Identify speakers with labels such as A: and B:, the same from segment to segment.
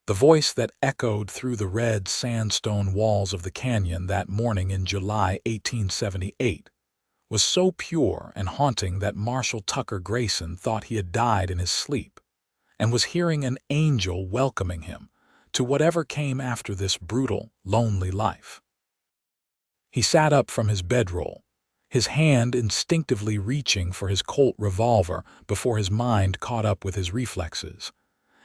A: The voice that echoed through the red sandstone walls of the canyon that morning in July 1878 was so pure and haunting that Marshal Tucker Grayson thought he had died in his sleep and was hearing an angel welcoming him to whatever came after this brutal, lonely life. He sat up from his bedroll, his hand instinctively reaching for his Colt revolver before his mind caught up with his reflexes,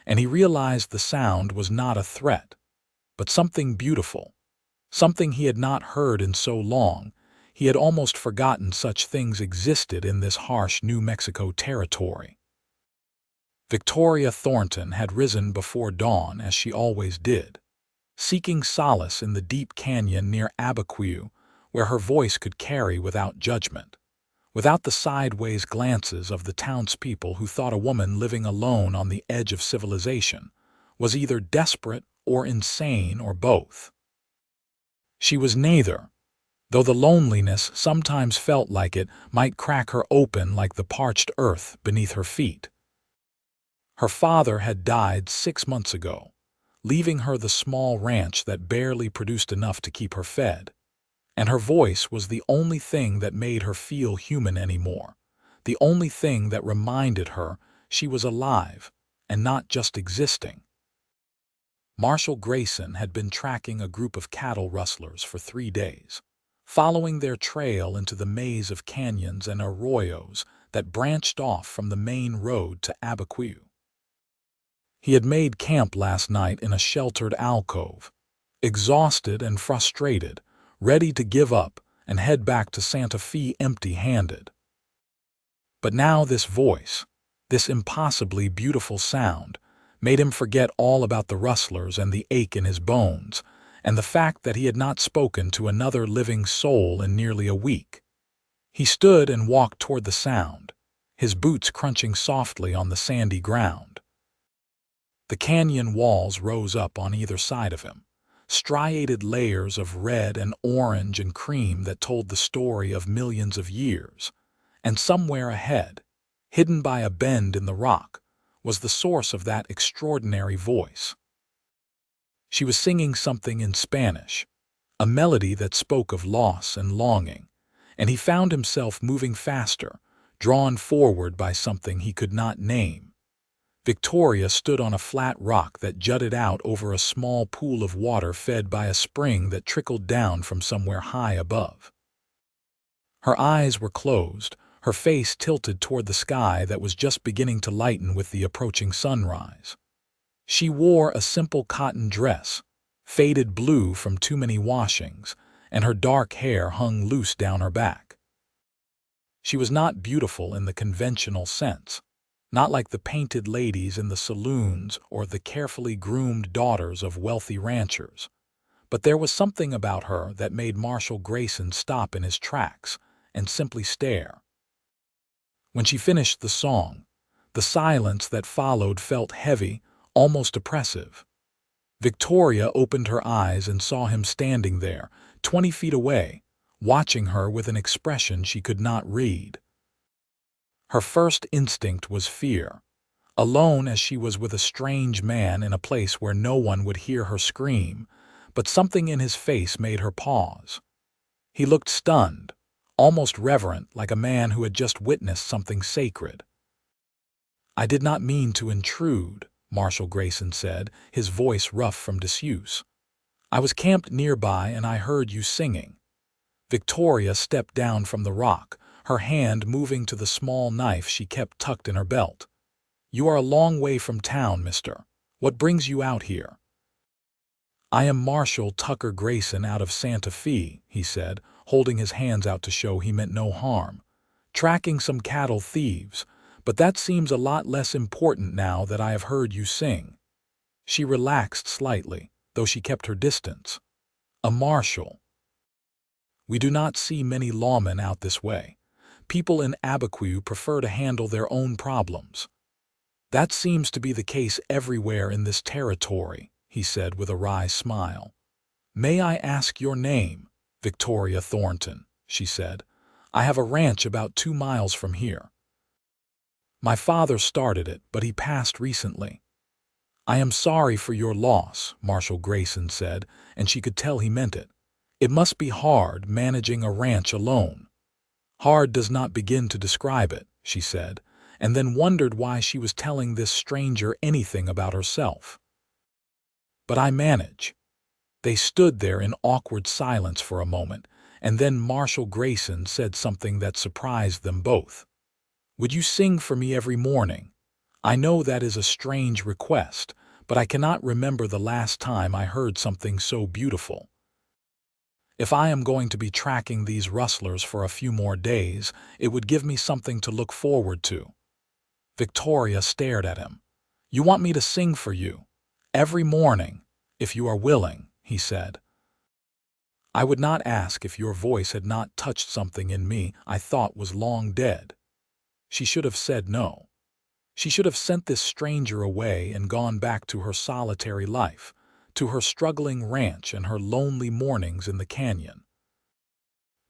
A: and he realized the sound was not a threat, but something beautiful, something he had not heard in so long. He had almost forgotten such things existed in this harsh New Mexico territory. Victoria Thornton had risen before dawn as she always did, seeking solace in the deep canyon near Abiquiu, where her voice could carry without judgment, without the sideways glances of the townspeople who thought a woman living alone on the edge of civilization was either desperate or insane or both. She was neither, though the loneliness sometimes felt like it might crack her open like the parched earth beneath her feet. Her father had died 6 months ago, leaving her the small ranch that barely produced enough to keep her fed, and her voice was the only thing that made her feel human anymore, the only thing that reminded her she was alive and not just existing. Marshal Grayson had been tracking a group of cattle rustlers for 3 days, following their trail into the maze of canyons and arroyos that branched off from the main road to Abiquiu. He had made camp last night in a sheltered alcove, exhausted and frustrated, ready to give up and head back to Santa Fe empty-handed. But now this voice, this impossibly beautiful sound, made him forget all about the rustlers and the ache in his bones, and the fact that he had not spoken to another living soul in nearly a week. He stood and walked toward the sound, his boots crunching softly on the sandy ground. The canyon walls rose up on either side of him, striated layers of red and orange and cream that told the story of millions of years, and somewhere ahead, hidden by a bend in the rock, was the source of that extraordinary voice. She was singing something in Spanish, a melody that spoke of loss and longing, and he found himself moving faster, drawn forward by something he could not name. Victoria stood on a flat rock that jutted out over a small pool of water fed by a spring that trickled down from somewhere high above. Her eyes were closed, her face tilted toward the sky that was just beginning to lighten with the approaching sunrise. She wore a simple cotton dress, faded blue from too many washings, and her dark hair hung loose down her back. She was not beautiful in the conventional sense, not like the painted ladies in the saloons or the carefully groomed daughters of wealthy ranchers, but there was something about her that made Marshal Grayson stop in his tracks and simply stare. When she finished the song, the silence that followed felt heavy, almost oppressive. Victoria opened her eyes and saw him standing there, 20 feet away, watching her with an expression she could not read. Her first instinct was fear, alone as she was with a strange man in a place where no one would hear her scream, but something in his face made her pause. He looked stunned, almost reverent, like a man who had just witnessed something sacred. "I did not mean to intrude," Marshal Grayson said, his voice rough from disuse. "I was camped nearby and I heard you singing." Victoria stepped down from the rock, her hand moving to the small knife she kept tucked in her belt. "You are a long way from town, mister. What brings you out here?" "I am Marshal Tucker Grayson out of Santa Fe," he said, holding his hands out to show he meant no harm. "Tracking some cattle thieves, but that seems a lot less important now that I have heard you sing." She relaxed slightly, though she kept her distance. "A marshal. We do not see many lawmen out this way. People in Abiquiu prefer to handle their own problems." "That seems to be the case everywhere in this territory," he said with a wry smile. "May I ask your name?" "Victoria Thornton," she said. "I have a ranch about 2 miles from here. My father started it, but he passed recently." "I am sorry for your loss," Marshal Grayson said, and she could tell he meant it. "It must be hard managing a ranch alone." "Hard does not begin to describe it," she said, and then wondered why she was telling this stranger anything about herself. "But I manage." They stood there in awkward silence for a moment, and then Marshal Grayson said something that surprised them both. "Would you sing for me every morning? I know that is a strange request, but I cannot remember the last time I heard something so beautiful. If I am going to be tracking these rustlers for a few more days, it would give me something to look forward to." Victoria stared at him. "You want me to sing for you? Every morning, if you are willing," he said. "I would not ask if your voice had not touched something in me I thought was long dead." She should have said no. She should have sent this stranger away and gone back to her solitary life, to her struggling ranch and her lonely mornings in the canyon.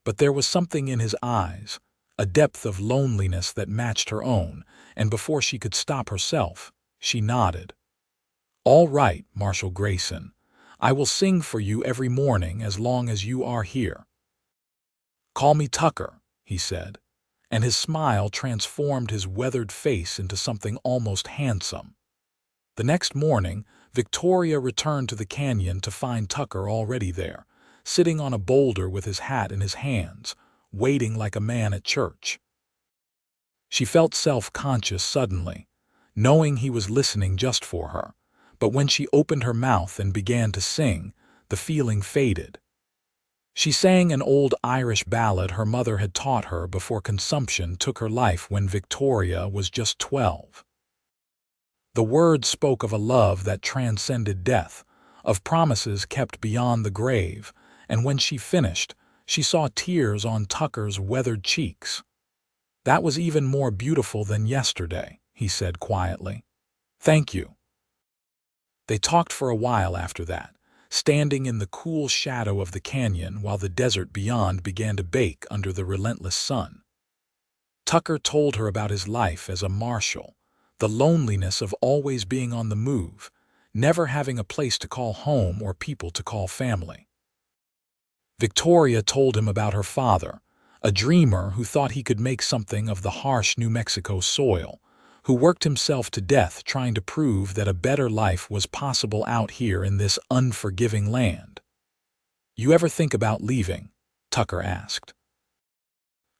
A: But there was something in his eyes, a depth of loneliness that matched her own, and before she could stop herself, she nodded. "All right, Marshal Grayson. I will sing for you every morning as long as you are here." "Call me Tucker," he said, and his smile transformed his weathered face into something almost handsome. The next morning, Victoria returned to the canyon to find Tucker already there, sitting on a boulder with his hat in his hands, waiting like a man at church. She felt self-conscious suddenly, knowing he was listening just for her, but when she opened her mouth and began to sing, the feeling faded. She sang an old Irish ballad her mother had taught her before consumption took her life when Victoria was just 12. The words spoke of a love that transcended death, of promises kept beyond the grave, and when she finished, she saw tears on Tucker's weathered cheeks. "That was even more beautiful than yesterday," he said quietly. "Thank you." They talked for a while after that, standing in the cool shadow of the canyon while the desert beyond began to bake under the relentless sun. Tucker told her about his life as a marshal, the loneliness of always being on the move, never having a place to call home or people to call family. Victoria told him about her father, a dreamer who thought he could make something of the harsh New Mexico soil, who worked himself to death trying to prove that a better life was possible out here in this unforgiving land. "You ever think about leaving?" Tucker asked.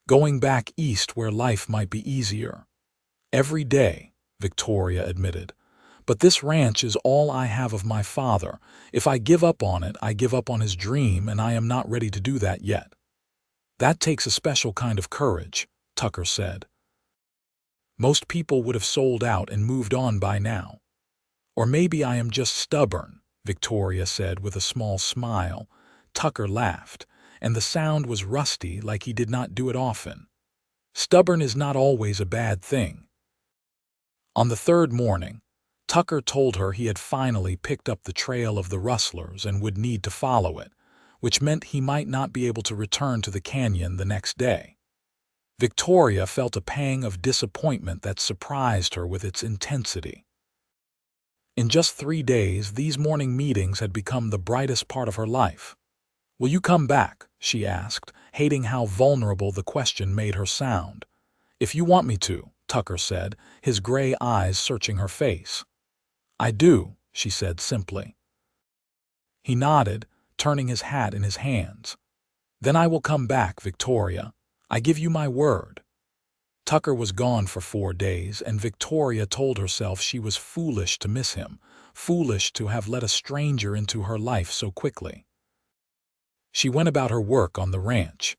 A: "Going back east where life might be easier?" "Every day," Victoria admitted. "But this ranch is all I have of my father. If I give up on it, I give up on his dream, and I am not ready to do that yet." "That takes a special kind of courage," Tucker said. "Most people would have sold out and moved on by now." "Or maybe I am just stubborn," Victoria said with a small smile. Tucker laughed, and the sound was rusty like he did not do it often. "Stubborn is not always a bad thing." On the third morning, Tucker told her he had finally picked up the trail of the rustlers and would need to follow it, which meant he might not be able to return to the canyon the next day. Victoria felt a pang of disappointment that surprised her with its intensity. In just 3 days, these morning meetings had become the brightest part of her life. "Will you come back?" she asked, hating how vulnerable the question made her sound. "If you want me to," Tucker said, his gray eyes searching her face. "I do," she said simply. He nodded, turning his hat in his hands. "Then I will come back, Victoria. I give you my word." Tucker was gone for 4 days, and Victoria told herself she was foolish to miss him, foolish to have let a stranger into her life so quickly. She went about her work on the ranch,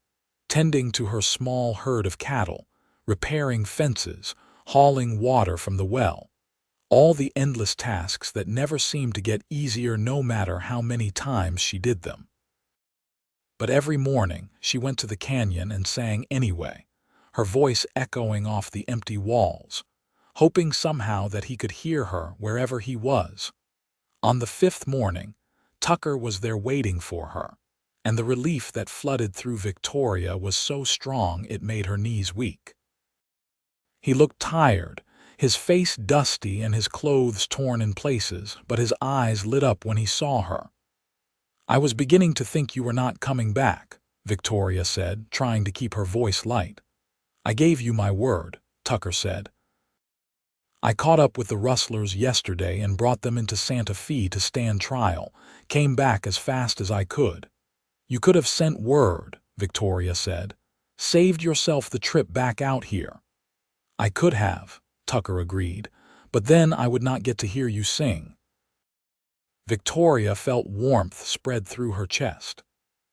A: tending to her small herd of cattle, repairing fences, hauling water from the well, all the endless tasks that never seemed to get easier no matter how many times she did them. But every morning she went to the canyon and sang anyway, her voice echoing off the empty walls, hoping somehow that he could hear her wherever he was. On the 5th morning, Tucker was there waiting for her, and the relief that flooded through Victoria was so strong it made her knees weak. He looked tired, his face dusty and his clothes torn in places, but his eyes lit up when he saw her. "I was beginning to think you were not coming back," Victoria said, trying to keep her voice light. "I gave you my word," Tucker said. "I caught up with the rustlers yesterday and brought them into Santa Fe to stand trial, came back as fast as I could." "You could have sent word," Victoria said. "Saved yourself the trip back out here." "I could have," Tucker agreed, "but then I would not get to hear you sing." Victoria felt warmth spread through her chest.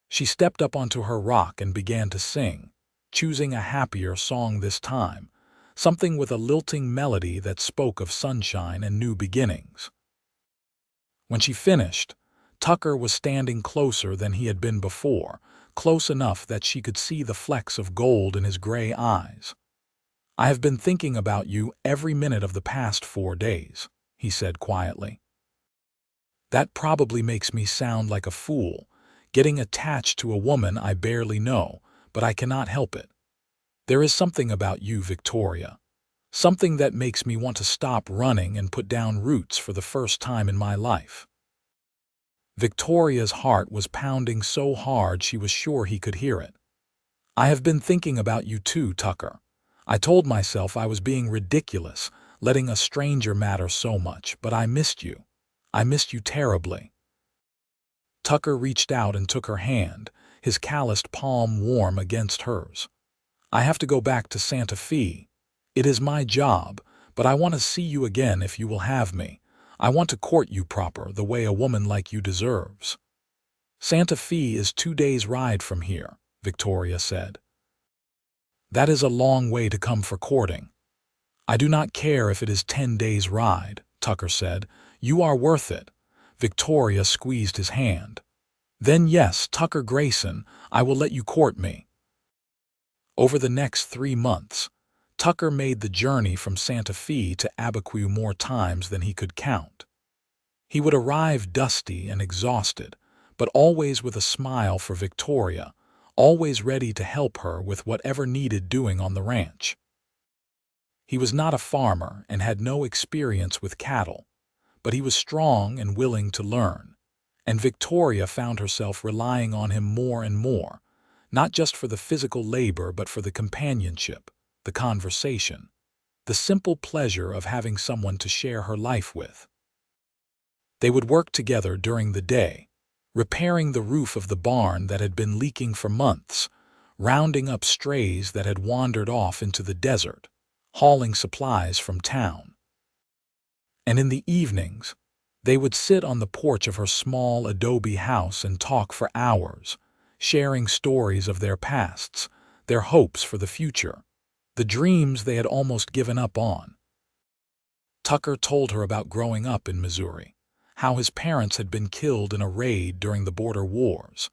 A: She stepped up onto her rock and began to sing, choosing a happier song this time, something with a lilting melody that spoke of sunshine and new beginnings. When she finished, Tucker was standing closer than he had been before, close enough that she could see the flecks of gold in his gray eyes. "I have been thinking about you every minute of the past 4 days," he said quietly. "That probably makes me sound like a fool, getting attached to a woman I barely know, but I cannot help it. There is something about you, Victoria. Something that makes me want to stop running and put down roots for the first time in my life." Victoria's heart was pounding so hard she was sure he could hear it. "I have been thinking about you too, Tucker. I told myself I was being ridiculous, letting a stranger matter so much, but I missed you. I missed you terribly." Tucker reached out and took her hand, his calloused palm warm against hers. "I have to go back to Santa Fe. It is my job, but I want to see you again if you will have me. I want to court you proper, the way a woman like you deserves." "Santa Fe is 2 days' ride from here," Victoria said. "That is a long way to come for courting." "I do not care if it is 10 days' ride," Tucker said. "You are worth it." Victoria squeezed his hand. "Then yes, Tucker Grayson, I will let you court me." Over the next 3 months, Tucker made the journey from Santa Fe to Abiquiu more times than he could count. He would arrive dusty and exhausted, but always with a smile for Victoria, always ready to help her with whatever needed doing on the ranch. He was not a farmer and had no experience with cattle, but he was strong and willing to learn, and Victoria found herself relying on him more and more, not just for the physical labor but for the companionship, the conversation, the simple pleasure of having someone to share her life with. They would work together during the day, repairing the roof of the barn that had been leaking for months, rounding up strays that had wandered off into the desert, hauling supplies from town. And in the evenings, they would sit on the porch of her small adobe house and talk for hours, sharing stories of their pasts, their hopes for the future, the dreams they had almost given up on. Tucker told her about growing up in Missouri, how his parents had been killed in a raid during the border wars,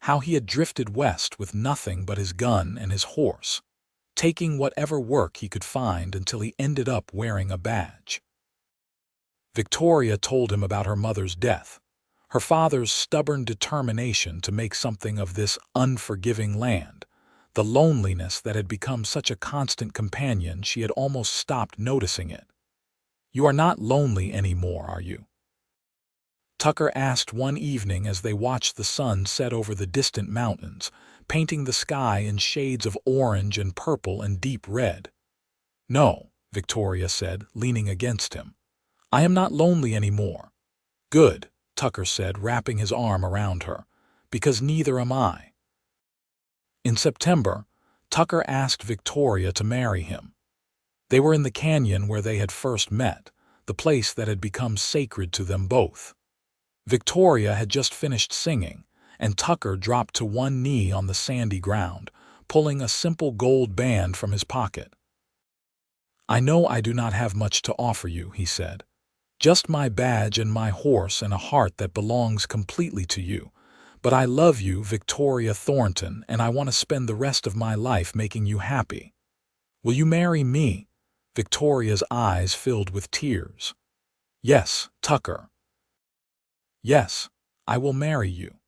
A: how he had drifted west with nothing but his gun and his horse, taking whatever work he could find until he ended up wearing a badge. Victoria told him about her mother's death, her father's stubborn determination to make something of this unforgiving land, the loneliness that had become such a constant companion she had almost stopped noticing it. "You are not lonely anymore, are you?" Tucker asked one evening as they watched the sun set over the distant mountains, painting the sky in shades of orange and purple and deep red. "No," Victoria said, leaning against him. "I am not lonely anymore." "Good," Tucker said, wrapping his arm around her, "because neither am I." In September, Tucker asked Victoria to marry him. They were in the canyon where they had first met, the place that had become sacred to them both. Victoria had just finished singing, and Tucker dropped to one knee on the sandy ground, pulling a simple gold band from his pocket. "I know I do not have much to offer you," he said. "Just my badge and my horse and a heart that belongs completely to you. But I love you, Victoria Thornton, and I want to spend the rest of my life making you happy. Will you marry me?" Victoria's eyes filled with tears. "Yes, Tucker. Yes, I will marry you."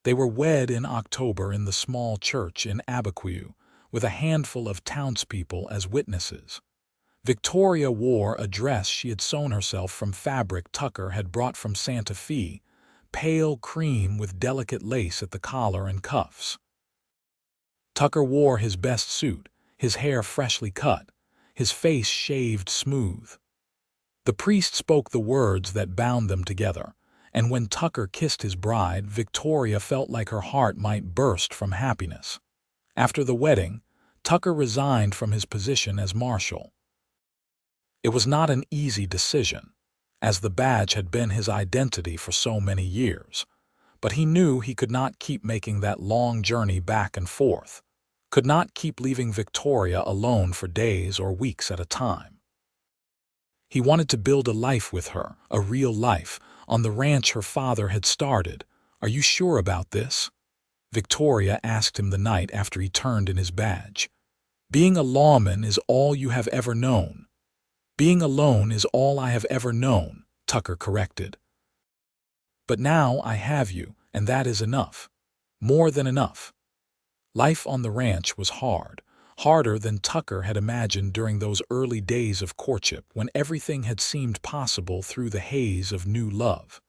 A: They were wed in October in the small church in Abiquiu, with a handful of townspeople as witnesses. Victoria wore a dress she had sewn herself from fabric Tucker had brought from Santa Fe, pale cream with delicate lace at the collar and cuffs. Tucker wore his best suit, his hair freshly cut, his face shaved smooth. The priest spoke the words that bound them together, and when Tucker kissed his bride, Victoria felt like her heart might burst from happiness. After the wedding, Tucker resigned from his position as marshal. It was not an easy decision, as the badge had been his identity for so many years, but he knew he could not keep making that long journey back and forth, could not keep leaving Victoria alone for days or weeks at a time. He wanted to build a life with her, a real life, on the ranch her father had started. "Are you sure about this?" Victoria asked him the night after he turned in his badge. "Being a lawman is all you have ever known." "Being alone is all I have ever known," Tucker corrected. "But now I have you, and that is enough. More than enough." Life on the ranch was hard, harder than Tucker had imagined during those early days of courtship when everything had seemed possible through the haze of new love.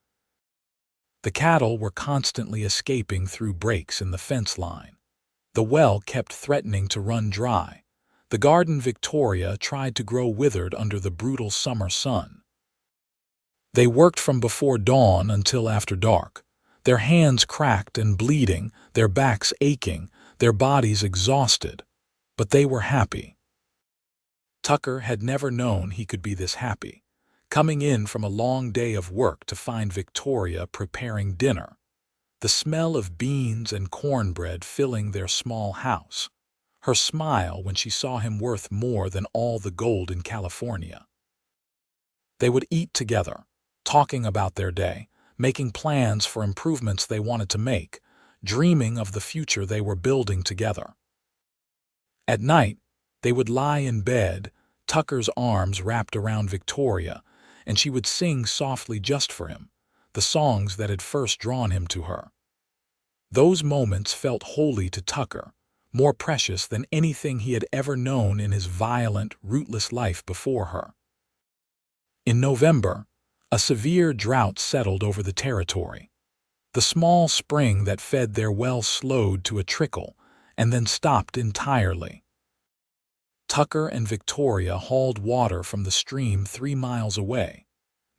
A: The cattle were constantly escaping through breaks in the fence line. The well kept threatening to run dry. The garden Victoria tried to grow withered under the brutal summer sun. They worked from before dawn until after dark, their hands cracked and bleeding, their backs aching, their bodies exhausted, but they were happy. Tucker had never known he could be this happy, coming in from a long day of work to find Victoria preparing dinner, the smell of beans and cornbread filling their small house, her smile when she saw him worth more than all the gold in California. They would eat together, talking about their day, making plans for improvements they wanted to make, dreaming of the future they were building together. At night, they would lie in bed, Tucker's arms wrapped around Victoria, and she would sing softly just for him, the songs that had first drawn him to her. Those moments felt holy to Tucker, more precious than anything he had ever known in his violent, rootless life before her. In November, a severe drought settled over the territory. The small spring that fed their well slowed to a trickle and then stopped entirely. Tucker and Victoria hauled water from the stream 3 miles away,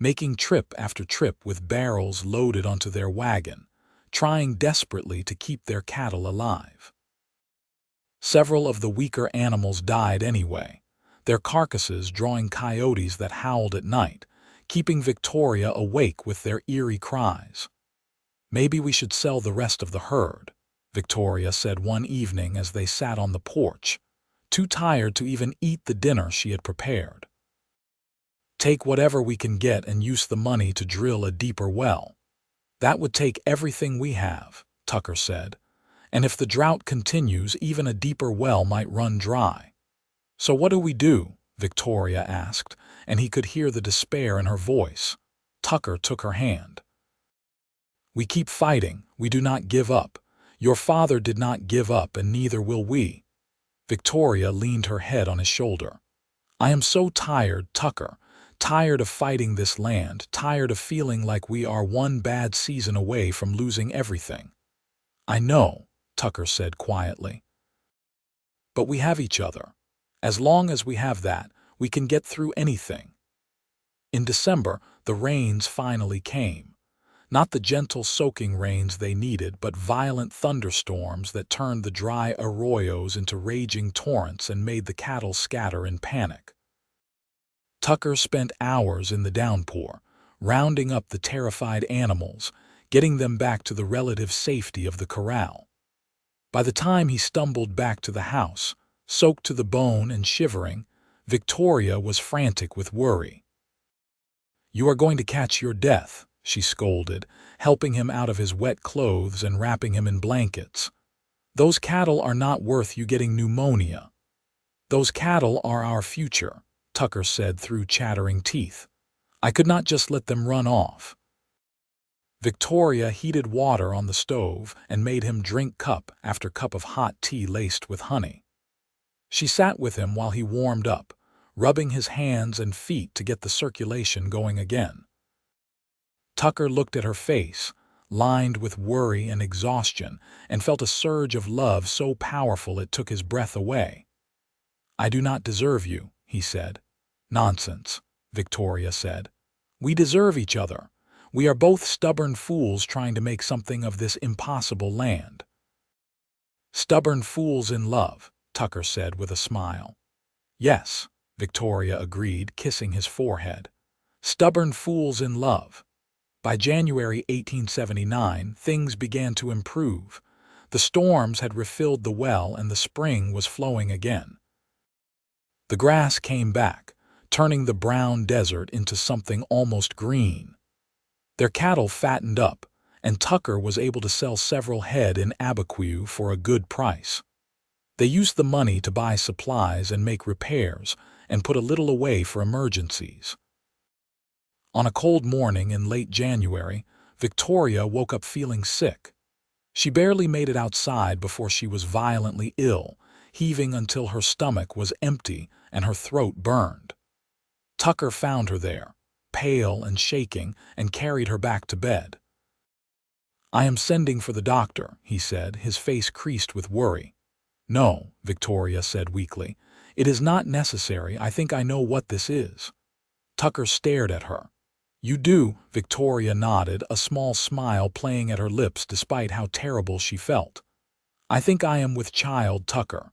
A: making trip after trip with barrels loaded onto their wagon, trying desperately to keep their cattle alive. Several of the weaker animals died anyway, their carcasses drawing coyotes that howled at night, keeping Victoria awake with their eerie cries. "Maybe we should sell the rest of the herd," Victoria said one evening as they sat on the porch, too tired to even eat the dinner she had prepared. "Take whatever we can get and use the money to drill a deeper well." "That would take everything we have," Tucker said, "and if the drought continues, even a deeper well might run dry." "So what do we do?" Victoria asked, and he could hear the despair in her voice. Tucker took her hand. "We keep fighting. We do not give up. Your father did not give up, and neither will we." Victoria leaned her head on his shoulder. "I am so tired, Tucker, tired of fighting this land, tired of feeling like we are one bad season away from losing everything." "I know," Tucker said quietly. "But we have each other. As long as we have that, we can get through anything." In December, the rains finally came. Not the gentle soaking rains they needed, but violent thunderstorms that turned the dry arroyos into raging torrents and made the cattle scatter in panic. Tucker spent hours in the downpour, rounding up the terrified animals, getting them back to the relative safety of the corral. By the time he stumbled back to the house, soaked to the bone and shivering, Victoria was frantic with worry. "You are going to catch your death," she scolded, helping him out of his wet clothes and wrapping him in blankets. "Those cattle are not worth you getting pneumonia." "Those cattle are our future," Tucker said through chattering teeth. "I could not just let them run off." Victoria heated water on the stove and made him drink cup after cup of hot tea laced with honey. She sat with him while he warmed up, rubbing his hands and feet to get the circulation going again. Tucker looked at her face, lined with worry and exhaustion, and felt a surge of love so powerful it took his breath away. "I do not deserve you," he said. "Nonsense," Victoria said. "We deserve each other. We are both stubborn fools trying to make something of this impossible land." "Stubborn fools in love," Tucker said with a smile. "Yes," Victoria agreed, kissing his forehead. "Stubborn fools in love." By January 1879, things began to improve. The storms had refilled the well and the spring was flowing again. The grass came back, turning the brown desert into something almost green. Their cattle fattened up, and Tucker was able to sell several head in Abiquiu for a good price. They used the money to buy supplies and make repairs, and put a little away for emergencies. On a cold morning in late January, Victoria woke up feeling sick. She barely made it outside before she was violently ill, heaving until her stomach was empty and her throat burned. Tucker found her there, pale and shaking, and carried her back to bed. "I am sending for the doctor," he said, his face creased with worry. "No," Victoria said weakly. "It is not necessary. I think I know what this is." Tucker stared at her. "You do," Victoria nodded, a small smile playing at her lips despite how terrible she felt. "I think I am with child Tucker."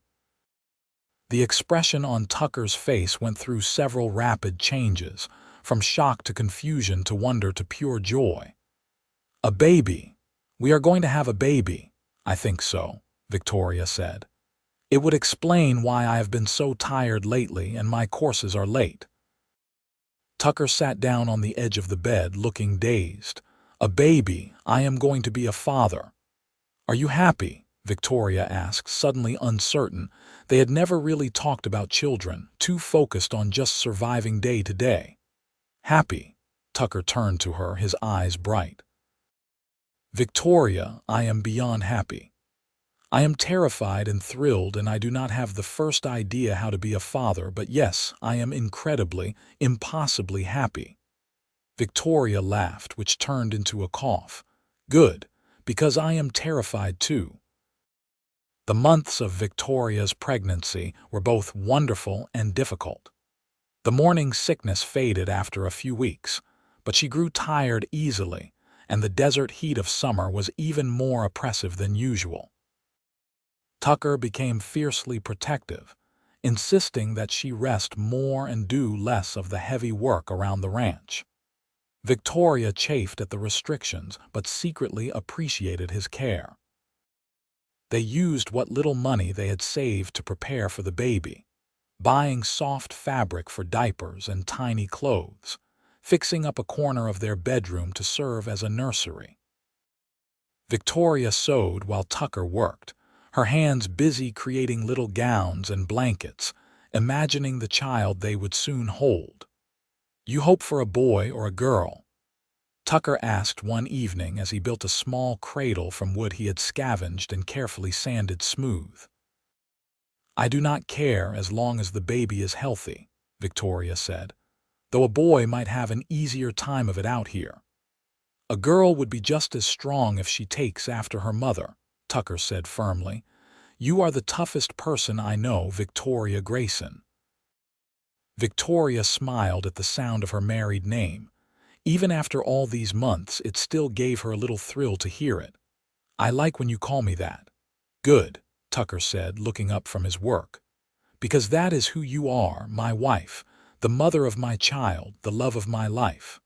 A: The expression on Tucker's face went through several rapid changes, from shock to confusion to wonder to pure joy. "A baby. We are going to have a baby." "I think so," Victoria said. "It would explain why I have been so tired lately and my courses are late." Tucker sat down on the edge of the bed, looking dazed. "A baby. I am going to be a father." "Are you happy?" Victoria asked, suddenly uncertain. They had never really talked about children, too focused on just surviving day to day. "Happy?" Tucker turned to her, his eyes bright. "Victoria, I am beyond happy. I am terrified and thrilled, and I do not have the first idea how to be a father, but yes, I am incredibly, impossibly happy." Victoria laughed, which turned into a cough. "Good, because I am terrified too." The months of Victoria's pregnancy were both wonderful and difficult. The morning sickness faded after a few weeks, but she grew tired easily, and the desert heat of summer was even more oppressive than usual. Tucker became fiercely protective, insisting that she rest more and do less of the heavy work around the ranch. Victoria chafed at the restrictions but secretly appreciated his care. They used what little money they had saved to prepare for the baby, buying soft fabric for diapers and tiny clothes, fixing up a corner of their bedroom to serve as a nursery. Victoria sewed while Tucker worked, her hands busy creating little gowns and blankets, imagining the child they would soon hold. "You hope for a boy or a girl?" Tucker asked one evening as he built a small cradle from wood he had scavenged and carefully sanded smooth. "I do not care as long as the baby is healthy," Victoria said, "though a boy might have an easier time of it out here." "A girl would be just as strong if she takes after her mother," Tucker said firmly. "You are the toughest person I know, Victoria Grayson." Victoria smiled at the sound of her married name. Even after all these months, it still gave her a little thrill to hear it. "I like when you call me that." "Good," Tucker said, looking up from his work. "Because that is who you are, my wife, the mother of my child, the love of my life."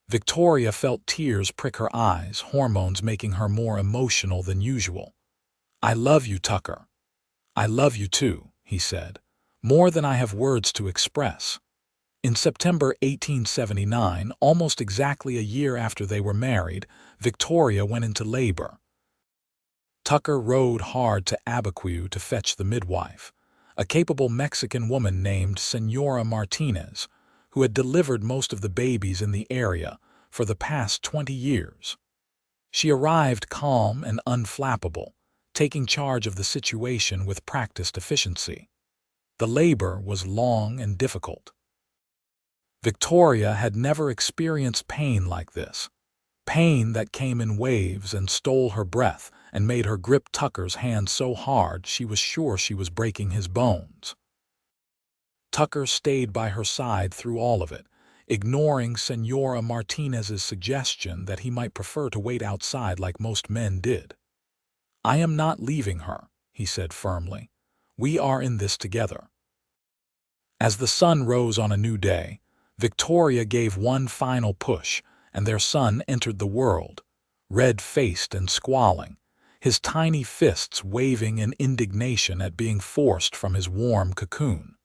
A: Victoria felt tears prick her eyes, hormones making her more emotional than usual. "I love you, Tucker." "I love you too," he said, "more than I have words to express." In September 1879, almost exactly a year after they were married, Victoria went into labor. Tucker rode hard to Abiquiu to fetch the midwife, a capable Mexican woman named Senora Martinez, who had delivered most of the babies in the area for the past 20 years. She arrived calm and unflappable, taking charge of the situation with practiced efficiency. The labor was long and difficult. Victoria had never experienced pain like this. Pain that came in waves and stole her breath and made her grip Tucker's hand so hard she was sure she was breaking his bones. Tucker stayed by her side through all of it, ignoring Senora Martinez's suggestion that he might prefer to wait outside like most men did. "I am not leaving her," he said firmly. "We are in this together." As the sun rose on a new day, Victoria gave one final push, and their son entered the world, red-faced and squalling, his tiny fists waving in indignation at being forced from his warm cocoon.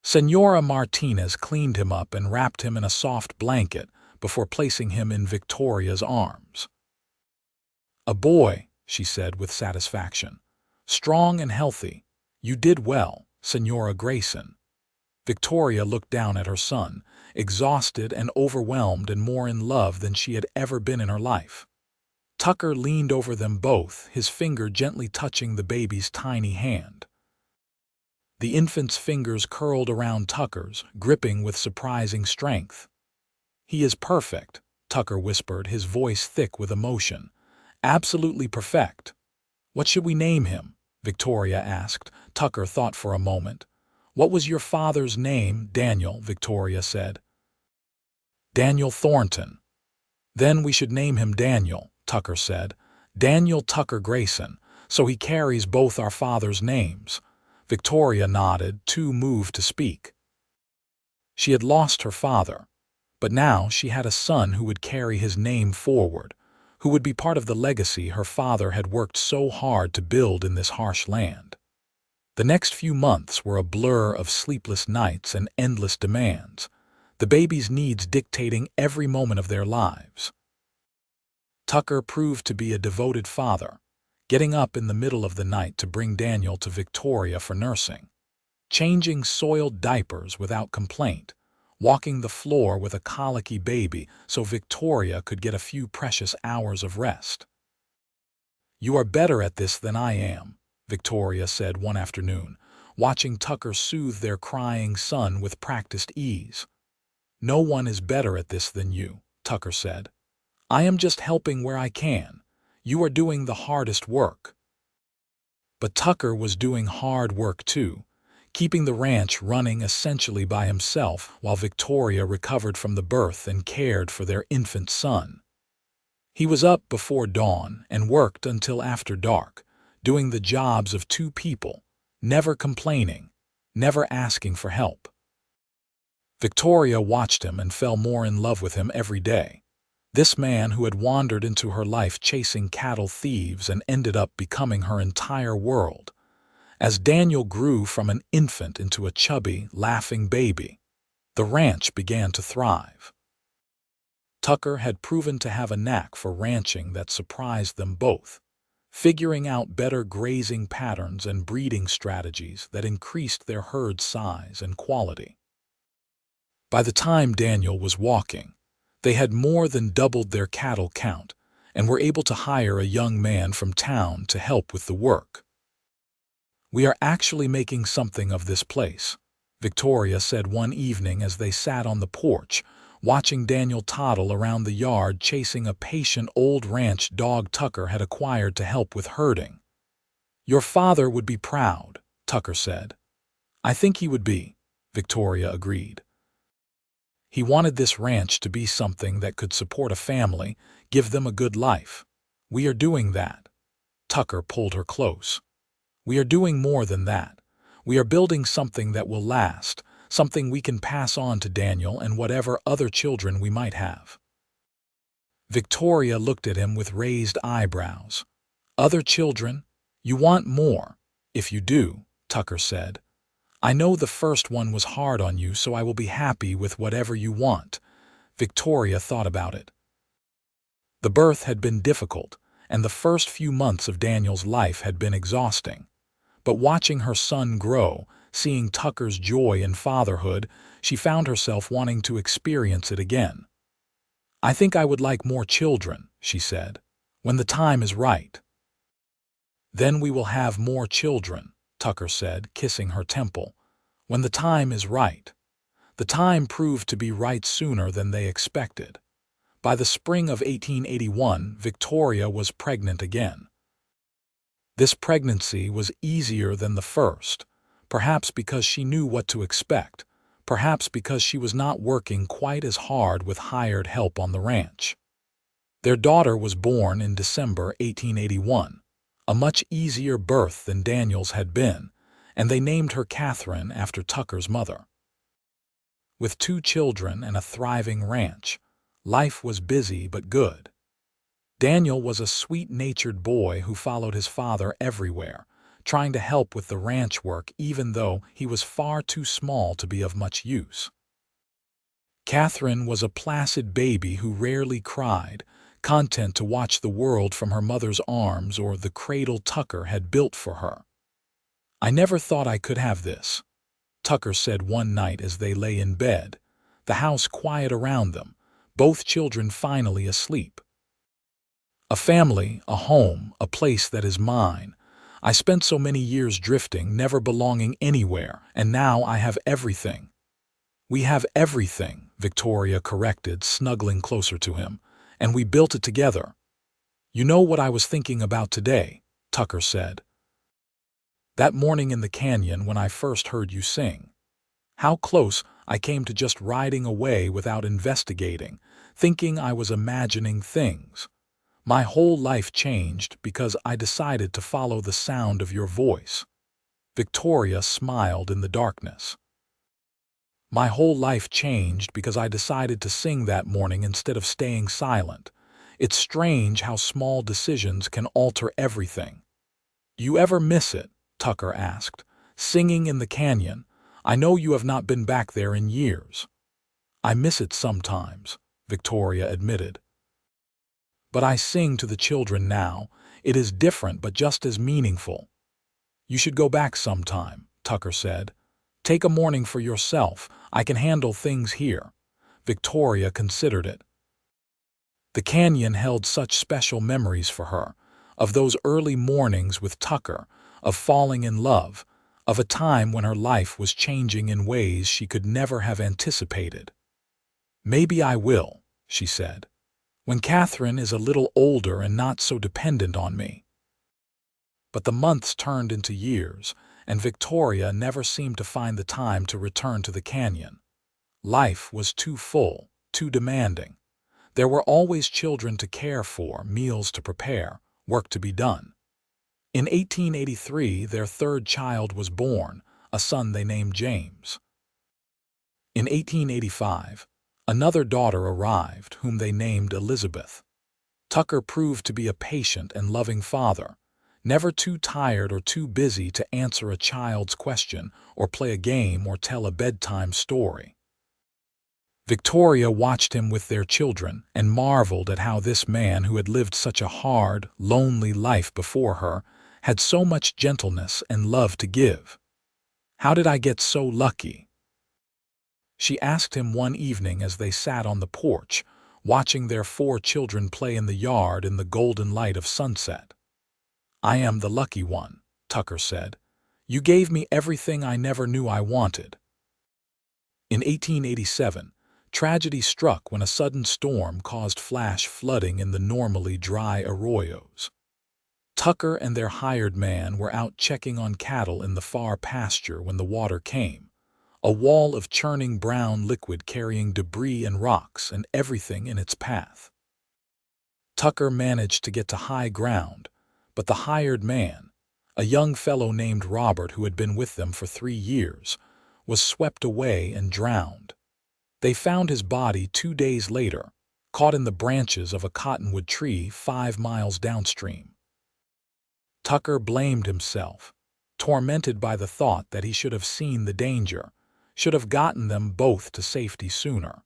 A: Senora Martinez cleaned him up and wrapped him in a soft blanket before placing him in Victoria's arms. "A boy," she said with satisfaction. "Strong and healthy. You did well, Senora Grayson." Victoria looked down at her son, exhausted and overwhelmed and more in love than she had ever been in her life. Tucker leaned over them both, his finger gently touching the baby's tiny hand. The infant's fingers curled around Tucker's, gripping with surprising strength. "He is perfect," Tucker whispered, his voice thick with emotion. "Absolutely perfect." "What should we name him?" Victoria asked. Tucker thought for a moment. "What was your father's name?" "Daniel," Victoria said. "Daniel Thornton." "Then we should name him Daniel," Tucker said. "Daniel Tucker Grayson, so he carries both our father's names." Victoria nodded, too moved to speak. She had lost her father, but now she had a son who would carry his name forward, who would be part of the legacy her father had worked so hard to build in this harsh land. The next few months were a blur of sleepless nights and endless demands, the baby's needs dictating every moment of their lives. Tucker proved to be a devoted father, getting up in the middle of the night to bring Daniel to Victoria for nursing, changing soiled diapers without complaint, walking the floor with a colicky baby so Victoria could get a few precious hours of rest. "You are better at this than I am," Victoria said one afternoon, watching Tucker soothe their crying son with practiced ease. "No one is better at this than you," Tucker said. "I am just helping where I can. You are doing the hardest work." But Tucker was doing hard work too, keeping the ranch running essentially by himself while Victoria recovered from the birth and cared for their infant son. He was up before dawn and worked until after dark, doing the jobs of two people, never complaining, never asking for help. Victoria watched him and fell more in love with him every day. This man who had wandered into her life chasing cattle thieves and ended up becoming her entire world. As Daniel grew from an infant into a chubby, laughing baby, the ranch began to thrive. Tucker had proven to have a knack for ranching that surprised them both, figuring out better grazing patterns and breeding strategies that increased their herd size and quality. By the time Daniel was walking, they had more than doubled their cattle count and were able to hire a young man from town to help with the work. "We are actually making something of this place," Victoria said one evening as they sat on the porch, watching Daniel toddle around the yard chasing a patient old ranch dog Tucker had acquired to help with herding. "Your father would be proud," Tucker said. "I think he would be," Victoria agreed. He wanted this ranch to be something that could support a family, give them a good life. "We are doing that." Tucker pulled her close. "We are doing more than that. We are building something that will last, something we can pass on to Daniel and whatever other children we might have." Victoria looked at him with raised eyebrows. "Other children? You want more. If you do," Tucker said. "I know the first one was hard on you, so I will be happy with whatever you want." Victoria thought about it. The birth had been difficult, and the first few months of Daniel's life had been exhausting. But watching her son grow, seeing Tucker's joy in fatherhood, she found herself wanting to experience it again. "I think I would like more children," she said, "when the time is right." "Then we will have more children," Tucker said, kissing her temple. When the time is right. The time proved to be right sooner than they expected. By the spring of 1881, Victoria was pregnant again. This pregnancy was easier than the first, perhaps because she knew what to expect, perhaps because she was not working quite as hard with hired help on the ranch. Their daughter was born in December 1881, a much easier birth than Daniel's had been, and they named her Catherine after Tucker's mother. With 2 children and a thriving ranch, life was busy but good. Daniel was a sweet-natured boy who followed his father everywhere, trying to help with the ranch work even though he was far too small to be of much use. Catherine was a placid baby who rarely cried, content to watch the world from her mother's arms or the cradle Tucker had built for her. "I never thought I could have this," Tucker said one night as they lay in bed, the house quiet around them, both children finally asleep. "A family, a home, a place that is mine. I spent so many years drifting, never belonging anywhere, and now I have everything." "We have everything," Victoria corrected, snuggling closer to him, "and we built it together." "You know what I was thinking about today," Tucker said. "That morning in the canyon when I first heard you sing. How close I came to just riding away without investigating, thinking I was imagining things. My whole life changed because I decided to follow the sound of your voice." Victoria smiled in the darkness. "My whole life changed because I decided to sing that morning instead of staying silent. It's strange how small decisions can alter everything." "You ever miss it?" Tucker asked. "Singing in the canyon? I know you have not been back there in years." "I miss it sometimes," Victoria admitted. "But I sing to the children now. It is different but just as meaningful." "You should go back sometime," Tucker said. "Take a morning for yourself. I can handle things here." Victoria considered it. The canyon held such special memories for her, of those early mornings with Tucker, of falling in love, of a time when her life was changing in ways she could never have anticipated. "Maybe I will," she said, "when Catherine is a little older and not so dependent on me." But the months turned into years, and Victoria never seemed to find the time to return to the canyon. Life was too full, too demanding. There were always children to care for, meals to prepare, work to be done. In 1883, their 3rd child was born, a son they named James. In 1885, another daughter arrived, whom they named Elizabeth. Tucker proved to be a patient and loving father, never too tired or too busy to answer a child's question or play a game or tell a bedtime story. Victoria watched him with their children and marveled at how this man who had lived such a hard, lonely life before her had so much gentleness and love to give. "How did I get so lucky?" she asked him one evening as they sat on the porch, watching their 4 children play in the yard in the golden light of sunset. "I am the lucky one," Tucker said. "You gave me everything I never knew I wanted." In 1887, tragedy struck when a sudden storm caused flash flooding in the normally dry arroyos. Tucker and their hired man were out checking on cattle in the far pasture when the water came, a wall of churning brown liquid carrying debris and rocks and everything in its path. Tucker managed to get to high ground, but the hired man, a young fellow named Robert who had been with them for 3 years, was swept away and drowned. They found his body 2 days later, caught in the branches of a cottonwood tree 5 miles downstream. Tucker blamed himself, tormented by the thought that he should have seen the danger, should have gotten them both to safety sooner.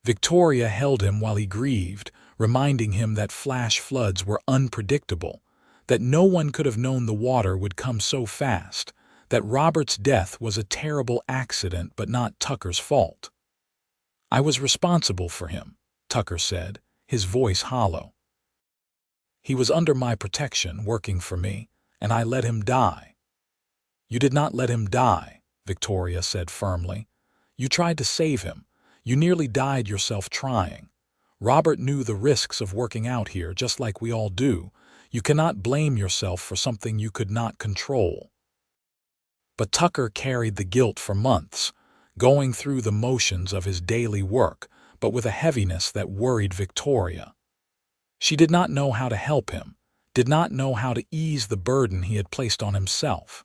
A: Victoria held him while he grieved, reminding him that flash floods were unpredictable, that no one could have known the water would come so fast, that Robert's death was a terrible accident but not Tucker's fault. "I was responsible for him," Tucker said, his voice hollow. "He was under my protection, working for me, and I let him die." "You did not let him die," Victoria said firmly. "You tried to save him. You nearly died yourself trying. Robert knew the risks of working out here just like we all do. You cannot blame yourself for something you could not control." But Tucker carried the guilt for months, going through the motions of his daily work, but with a heaviness that worried Victoria. She did not know how to help him, did not know how to ease the burden he had placed on himself.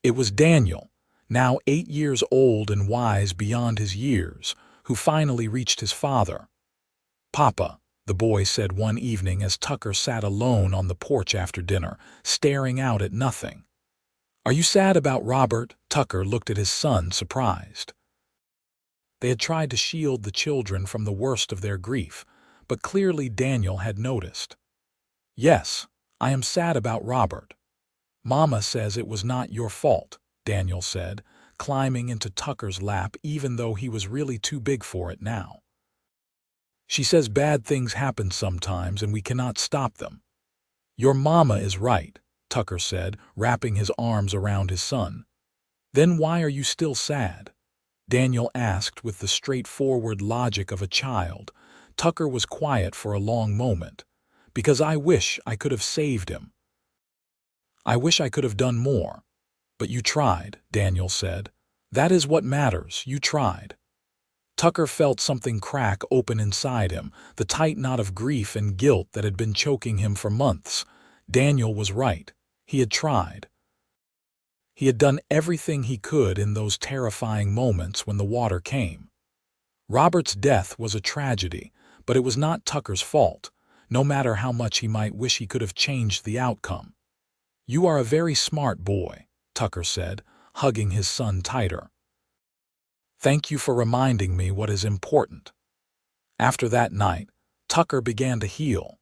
A: It was Daniel, now 8 years old and wise beyond his years, who finally reached his father. "Papa," the boy said one evening as Tucker sat alone on the porch after dinner, staring out at nothing. "Are you sad about Robert?" Tucker looked at his son, surprised. They had tried to shield the children from the worst of their grief, but clearly Daniel had noticed. "Yes, I am sad about Robert. Mama says it was not your fault," Daniel said, climbing into Tucker's lap even though he was really too big for it now. "She says bad things happen sometimes and we cannot stop them." "Your mama is right," Tucker said, wrapping his arms around his son. "Then why are you still sad?" Daniel asked with the straightforward logic of a child. Tucker was quiet for a long moment. "Because I wish I could have saved him. I wish I could have done more." "But you tried," Daniel said. "That is what matters, you tried." Tucker felt something crack open inside him, the tight knot of grief and guilt that had been choking him for months. Daniel was right. He had tried. He had done everything he could in those terrifying moments when the water came. Robert's death was a tragedy, but it was not Tucker's fault, no matter how much he might wish he could have changed the outcome. "You are a very smart boy," Tucker said, hugging his son tighter. "Thank you for reminding me what is important." After that night, Tucker began to heal.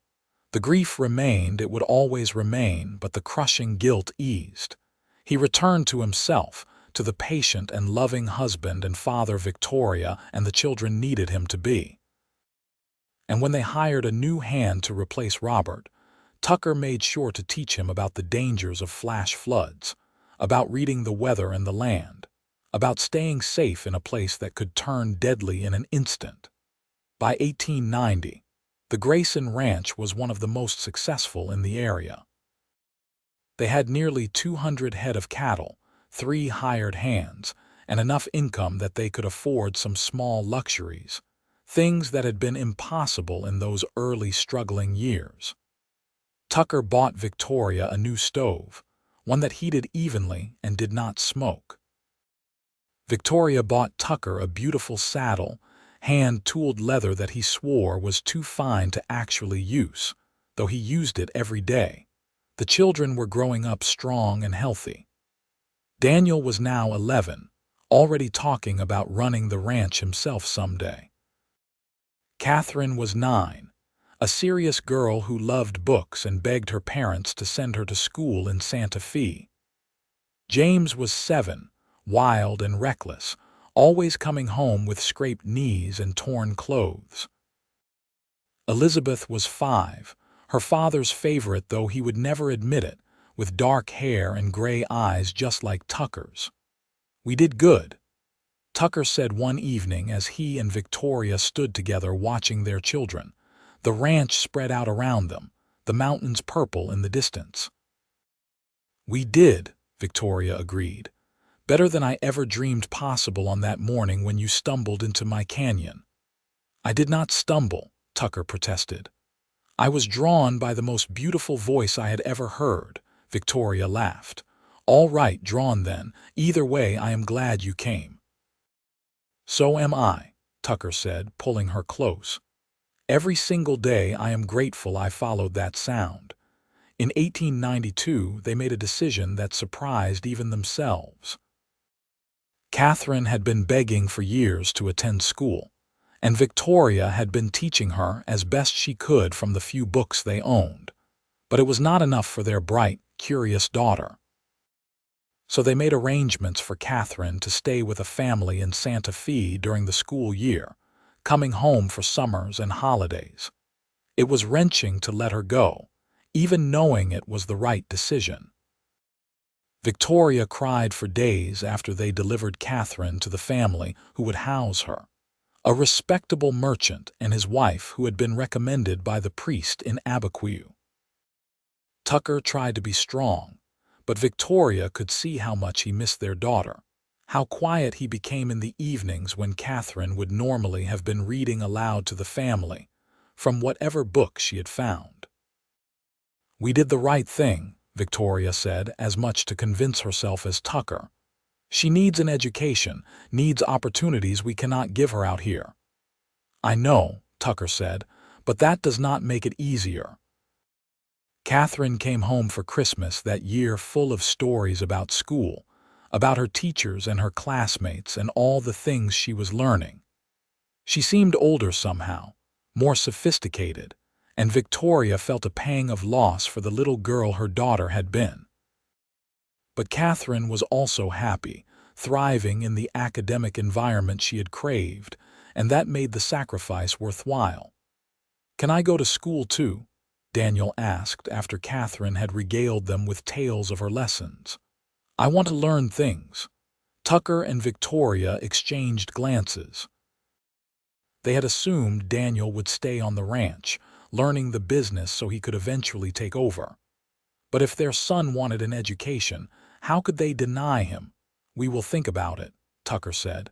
A: The grief remained, it would always remain, but the crushing guilt eased. He returned to himself, to the patient and loving husband and father Victoria and the children needed him to be. And when they hired a new hand to replace Robert, Tucker made sure to teach him about the dangers of flash floods, about reading the weather and the land, about staying safe in a place that could turn deadly in an instant. By 1890, the Grayson Ranch was one of the most successful in the area. They had nearly 200 head of cattle, 3 hired hands, and enough income that they could afford some small luxuries, things that had been impossible in those early struggling years. Tucker bought Victoria a new stove, one that heated evenly and did not smoke. Victoria bought Tucker a beautiful saddle, hand-tooled leather that he swore was too fine to actually use, though he used it every day. The children were growing up strong and healthy. Daniel was now 11, already talking about running the ranch himself someday. Catherine was 9, a serious girl who loved books and begged her parents to send her to school in Santa Fe. James was 7, wild and reckless, always coming home with scraped knees and torn clothes. Elizabeth was 5, her father's favorite though he would never admit it, with dark hair and gray eyes just like Tucker's. "We did good," Tucker said one evening as he and Victoria stood together watching their children. The ranch spread out around them, the mountains purple in the distance. "We did," Victoria agreed. "Better than I ever dreamed possible on that morning when you stumbled into my canyon." "I did not stumble," Tucker protested. "I was drawn by the most beautiful voice I had ever heard," Victoria laughed. "All right, drawn then. Either way, I am glad you came." "So am I," Tucker said, pulling her close. "Every single day I am grateful I followed that sound." In 1892, they made a decision that surprised even themselves. Catherine had been begging for years to attend school, and Victoria had been teaching her as best she could from the few books they owned. But it was not enough for their bright, curious daughter. So they made arrangements for Catherine to stay with a family in Santa Fe during the school year, coming home for summers and holidays. It was wrenching to let her go, even knowing it was the right decision. Victoria cried for days after they delivered Catherine to the family who would house her, a respectable merchant and his wife who had been recommended by the priest in Abiquiu. Tucker tried to be strong, but Victoria could see how much he missed their daughter, how quiet he became in the evenings when Catherine would normally have been reading aloud to the family from whatever book she had found. "We did the right thing," Victoria said, as much to convince herself as Tucker. "She needs an education, needs opportunities we cannot give her out here." "I know," Tucker said, "but that does not make it easier." Catherine came home for Christmas that year full of stories about school, about her teachers and her classmates and all the things she was learning. She seemed older somehow, more sophisticated, and Victoria felt a pang of loss for the little girl her daughter had been. But Catherine was also happy, thriving in the academic environment she had craved, and that made the sacrifice worthwhile. "Can I go to school too?" Daniel asked after Catherine had regaled them with tales of her lessons. "I want to learn things." Tucker and Victoria exchanged glances. They had assumed Daniel would stay on the ranch, learning the business so he could eventually take over. But if their son wanted an education, how could they deny him? "We will think about it," Tucker said.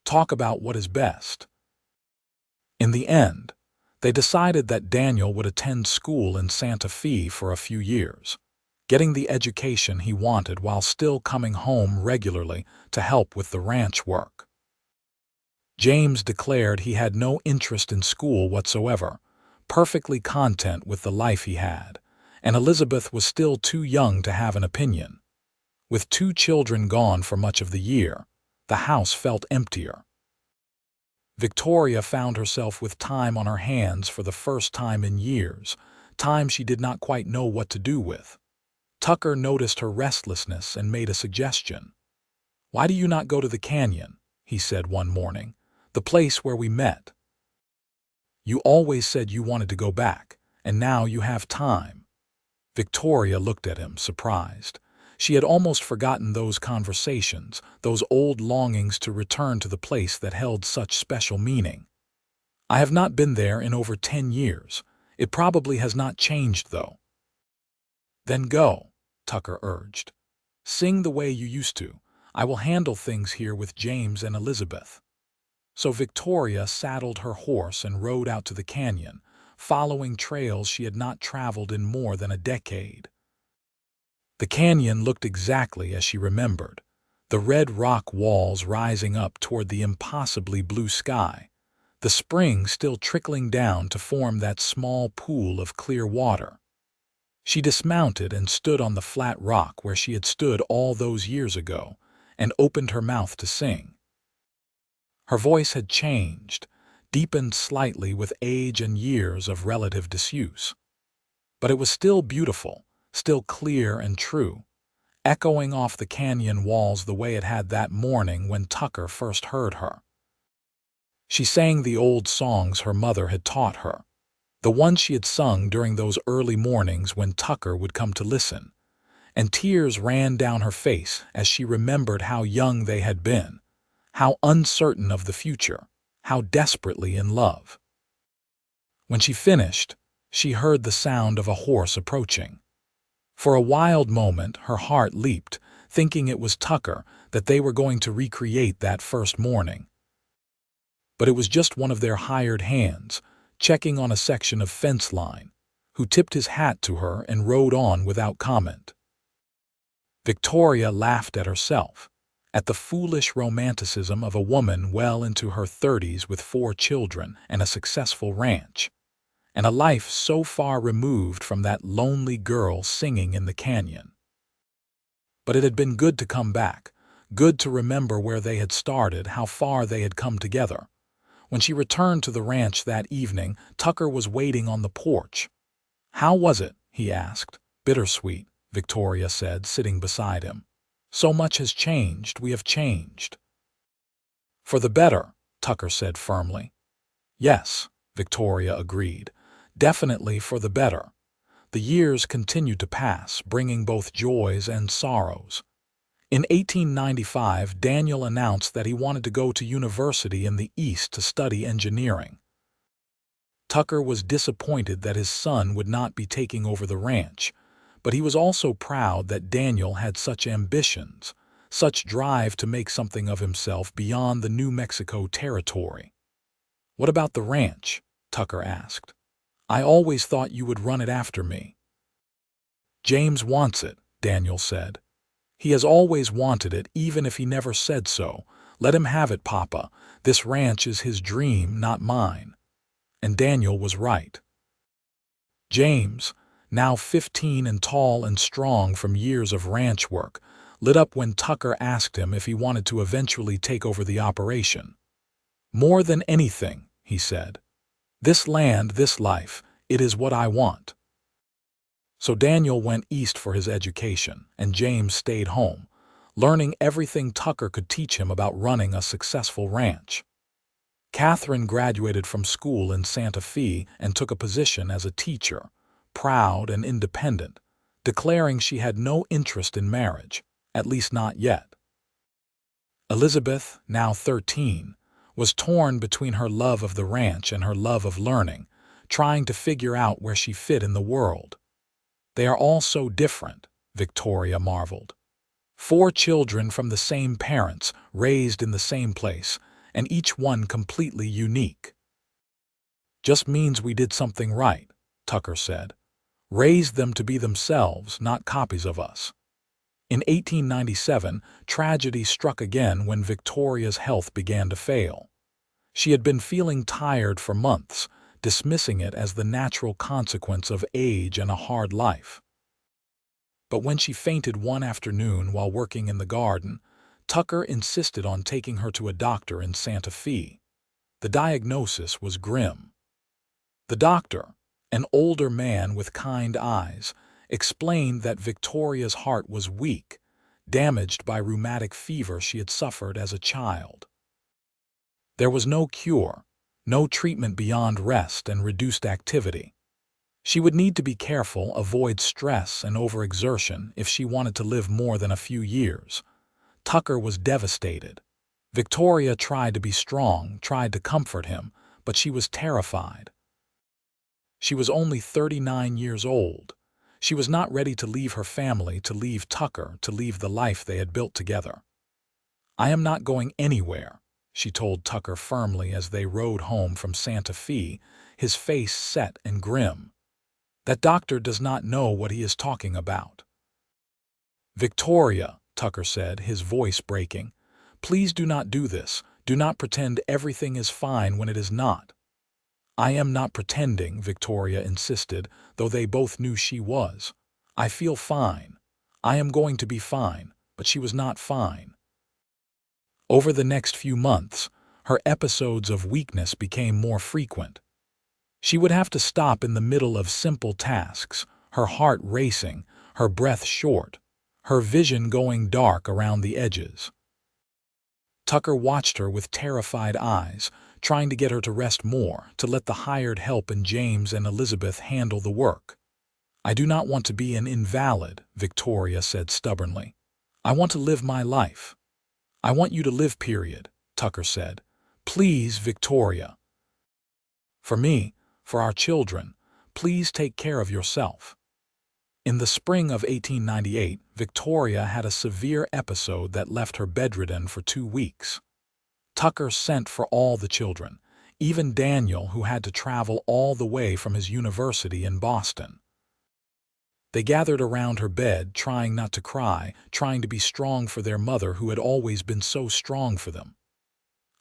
A: "Talk about what is best." In the end, they decided that Daniel would attend school in Santa Fe for a few years, getting the education he wanted while still coming home regularly to help with the ranch work. James declared he had no interest in school whatsoever, perfectly content with the life he had, and Elizabeth was still too young to have an opinion. With 2 children gone for much of the year, the house felt emptier. Victoria found herself with time on her hands for the first time in years, time she did not quite know what to do with. Tucker noticed her restlessness and made a suggestion. "Why do you not go to the canyon?" he said one morning. "The place where we met. You always said you wanted to go back, and now you have time." Victoria looked at him, surprised. She had almost forgotten those conversations, those old longings to return to the place that held such special meaning. "I have not been there in over 10 years. It probably has not changed, though." "Then go," Tucker urged. "Sing the way you used to. I will handle things here with James and Elizabeth." So Victoria saddled her horse and rode out to the canyon, following trails she had not traveled in more than a decade. The canyon looked exactly as she remembered, the red rock walls rising up toward the impossibly blue sky, the spring still trickling down to form that small pool of clear water. She dismounted and stood on the flat rock where she had stood all those years ago and opened her mouth to sing. Her voice had changed, deepened slightly with age and years of relative disuse. But it was still beautiful, still clear and true, echoing off the canyon walls the way it had that morning when Tucker first heard her. She sang the old songs her mother had taught her, the ones she had sung during those early mornings when Tucker would come to listen, and tears ran down her face as she remembered how young they had been, how uncertain of the future, how desperately in love. When she finished, she heard the sound of a horse approaching. For a wild moment, her heart leaped, thinking it was Tucker, that they were going to recreate that first morning. But it was just one of their hired hands, checking on a section of fence line, who tipped his hat to her and rode on without comment. Victoria laughed at herself, at the foolish romanticism of a woman well into her 30s with 4 children and a successful ranch, and a life so far removed from that lonely girl singing in the canyon. But it had been good to come back, good to remember where they had started, how far they had come together. When she returned to the ranch that evening, Tucker was waiting on the porch. "How was it?" he asked. "Bittersweet," Victoria said, sitting beside him. "So much has changed, we have changed." "For the better," Tucker said firmly. "Yes," Victoria agreed. "Definitely for the better." The years continued to pass, bringing both joys and sorrows. In 1895, Daniel announced that he wanted to go to university in the East to study engineering. Tucker was disappointed that his son would not be taking over the ranch, but he was also proud that Daniel had such ambitions, such drive to make something of himself beyond the New Mexico territory. "What about the ranch?" Tucker asked. "I always thought you would run it after me." "James wants it," Daniel said. "He has always wanted it, even if he never said so. Let him have it, Papa. This ranch is his dream, not mine." And Daniel was right. James, now 15 and tall and strong from years of ranch work, lit up when Tucker asked him if he wanted to eventually take over the operation. "More than anything," he said. "This land, this life, it is what I want." So Daniel went east for his education, and James stayed home, learning everything Tucker could teach him about running a successful ranch. Catherine graduated from school in Santa Fe and took a position as a teacher, proud and independent, declaring she had no interest in marriage, at least not yet. Elizabeth, now 13, was torn between her love of the ranch and her love of learning, trying to figure out where she fit in the world. "They are all so different," Victoria marveled. "4 children from the same parents, raised in the same place, and each one completely unique." "Just means we did something right," Tucker said. "Raised them to be themselves, not copies of us." In 1897, tragedy struck again when Victoria's health began to fail. She had been feeling tired for months, dismissing it as the natural consequence of age and a hard life. But when she fainted one afternoon while working in the garden, Tucker insisted on taking her to a doctor in Santa Fe. The diagnosis was grim. The doctor, an older man with kind eyes, explained that Victoria's heart was weak, damaged by rheumatic fever she had suffered as a child. There was no cure, no treatment beyond rest and reduced activity. She would need to be careful, avoid stress and overexertion if she wanted to live more than a few years. Tucker was devastated. Victoria tried to be strong, tried to comfort him, but she was terrified. She was only 39 years old. She was not ready to leave her family, to leave Tucker, to leave the life they had built together. "I am not going anywhere," she told Tucker firmly as they rode home from Santa Fe, his face set and grim. "That doctor does not know what he is talking about." "Victoria," Tucker said, his voice breaking, "please do not do this. Do not pretend everything is fine when it is not." "I am not pretending," Victoria insisted, though they both knew she was. "I feel fine. I am going to be fine," but she was not fine. Over the next few months, her episodes of weakness became more frequent. She would have to stop in the middle of simple tasks, her heart racing, her breath short, her vision going dark around the edges. Tucker watched her with terrified eyes, trying to get her to rest more, to let the hired help and James and Elizabeth handle the work. "I do not want to be an invalid," Victoria said stubbornly. "I want to live my life." "I want you to live, period," Tucker said. "Please, Victoria. For me, for our children, please take care of yourself." In the spring of 1898, Victoria had a severe episode that left her bedridden for 2 weeks. Tucker sent for all the children, even Daniel, who had to travel all the way from his university in Boston. They gathered around her bed, trying not to cry, trying to be strong for their mother who had always been so strong for them.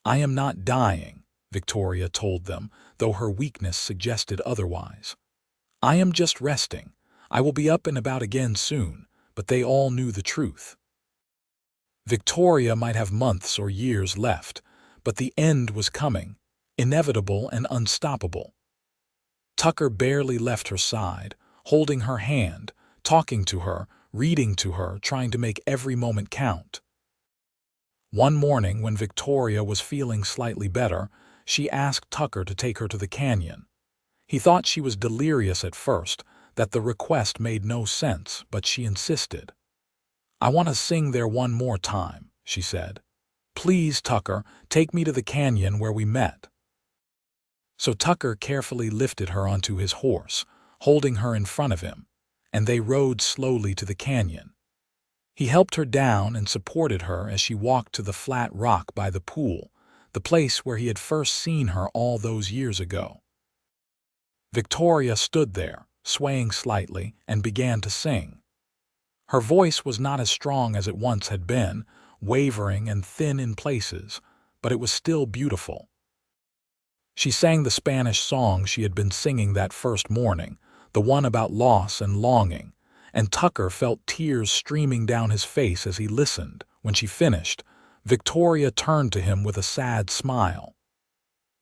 A: "I am not dying," Victoria told them, though her weakness suggested otherwise. "I am just resting. I will be up and about again soon," but they all knew the truth. Victoria might have months or years left, but the end was coming, inevitable and unstoppable. Tucker barely left her side, holding her hand, talking to her, reading to her, trying to make every moment count. One morning, when Victoria was feeling slightly better, she asked Tucker to take her to the canyon. He thought she was delirious at first, that the request made no sense, but she insisted. "I want to sing there one more time," she said. "Please, Tucker, take me to the canyon where we met." So Tucker carefully lifted her onto his horse, holding her in front of him, and they rode slowly to the canyon. He helped her down and supported her as she walked to the flat rock by the pool, the place where he had first seen her all those years ago. Victoria stood there, swaying slightly, and began to sing. Her voice was not as strong as it once had been, wavering and thin in places, but it was still beautiful. She sang the Spanish song she had been singing that first morning, the one about loss and longing, and Tucker felt tears streaming down his face as he listened. When she finished, Victoria turned to him with a sad smile.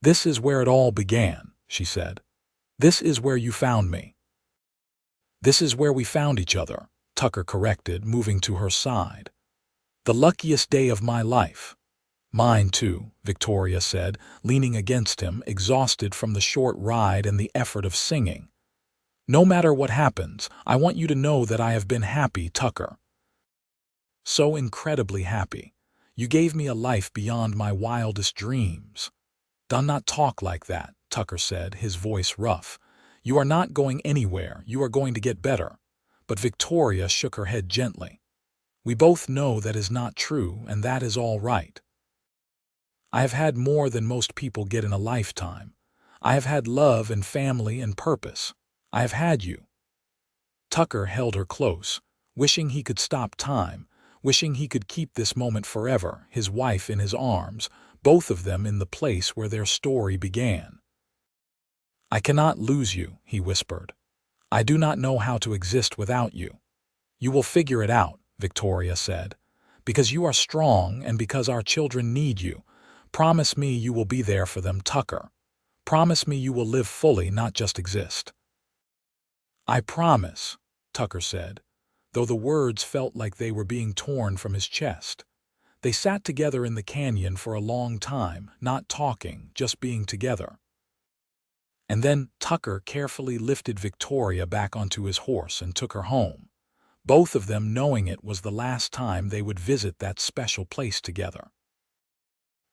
A: "This is where it all began," she said. "This is where you found me." "This is where we found each other," Tucker corrected, moving to her side. "The luckiest day of my life." "Mine too," Victoria said, leaning against him, exhausted from the short ride and the effort of singing. "No matter what happens, I want you to know that I have been happy, Tucker. So incredibly happy. You gave me a life beyond my wildest dreams." "Do not talk like that," Tucker said, his voice rough. "You are not going anywhere, you are going to get better." But Victoria shook her head gently. "We both know that is not true, and that is all right. I have had more than most people get in a lifetime. I have had love and family and purpose. I have had you." Tucker held her close, wishing he could stop time, wishing he could keep this moment forever, his wife in his arms, both of them in the place where their story began. "I cannot lose you," he whispered. "I do not know how to exist without you." "You will figure it out," Victoria said. "Because you are strong and because our children need you. Promise me you will be there for them, Tucker. Promise me you will live fully, not just exist." "I promise," Tucker said, though the words felt like they were being torn from his chest. They sat together in the canyon for a long time, not talking, just being together. And then Tucker carefully lifted Victoria back onto his horse and took her home, both of them knowing it was the last time they would visit that special place together.